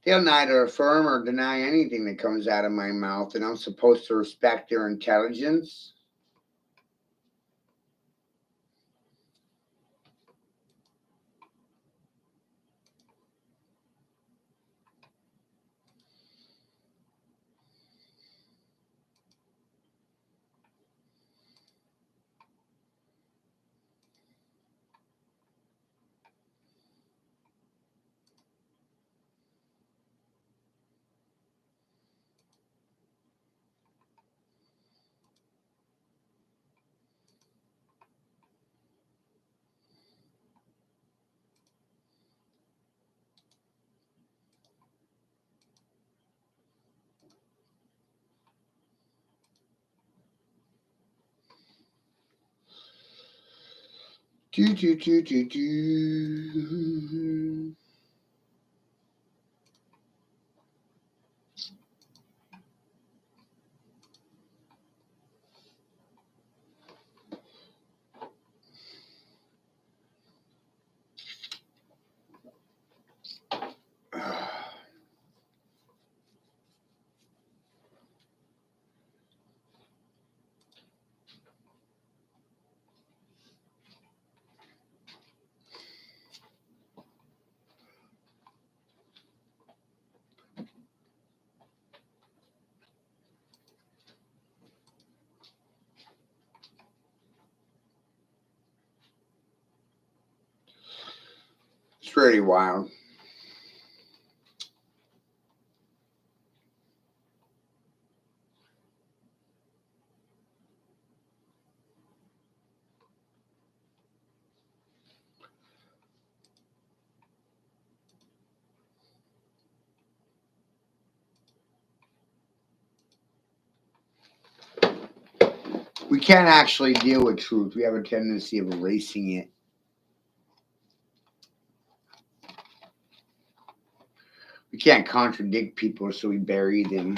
They'll neither affirm or deny anything that comes out of my mouth, and I'm supposed to respect their intelligence. Do, do, do, do, do. It's pretty wild. We can't actually deal with truth. We have a tendency of erasing it. We can't contradict people, so we bury them.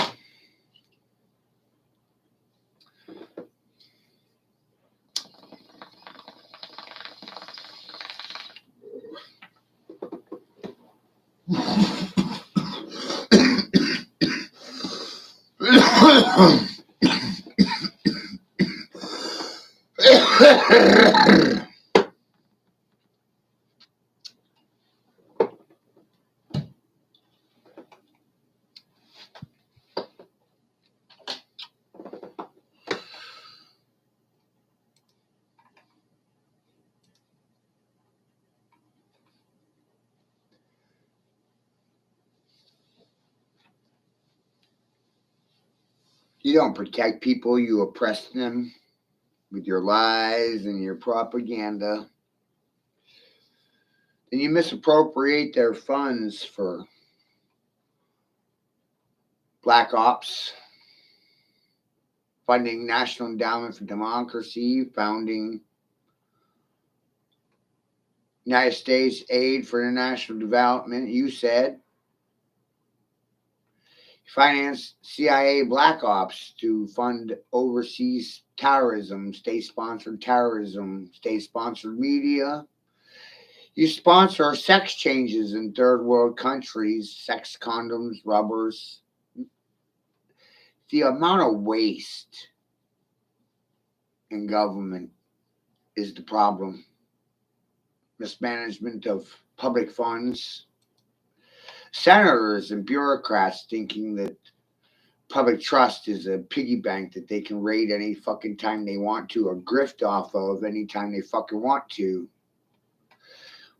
You don't protect people, you oppress them with your lies and your propaganda. Then you misappropriate their funds for black ops, funding National Endowment for Democracy, founding United States Aid for International Development. You said finance CIA black ops to fund overseas terrorism, state-sponsored terrorism, state-sponsored media. You sponsor sex changes in third world countries, sex condoms, rubbers. The amount of waste in government is the problem. Mismanagement of public funds. Senators and bureaucrats thinking that public trust is a piggy bank that they can raid any fucking time they want to or grift off of anytime they fucking want to.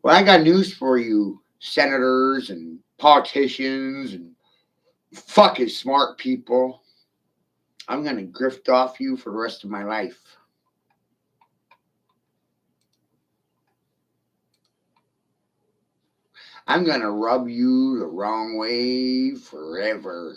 Well, I got news for you, senators and politicians and fucking smart people. I'm going to grift off you for the rest of my life. I'm going to rub you the wrong way forever.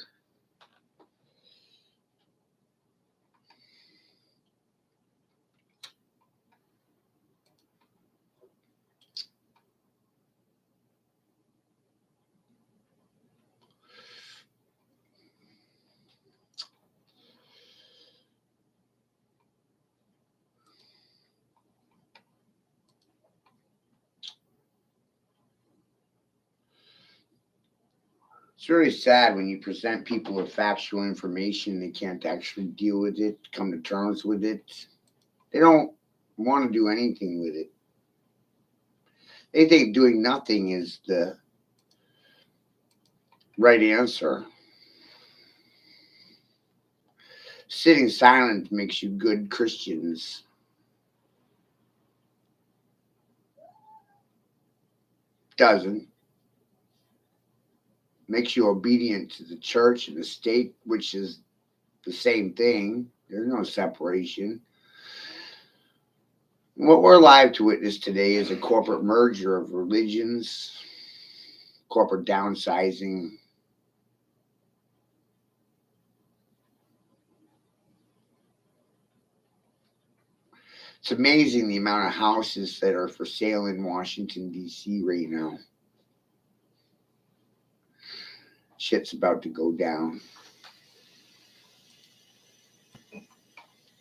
It's really sad when you present people with factual information, they can't actually deal with it, come to terms with it. They don't want to do anything with it. They think doing nothing is the right answer. Sitting silent makes you good Christians. Doesn't. Makes you obedient to the church and the state, which is the same thing. There's no separation. What we're alive to witness today is a corporate merger of religions, corporate downsizing. It's amazing the amount of houses that are for sale in Washington, D.C. right now. Shit's about to go down.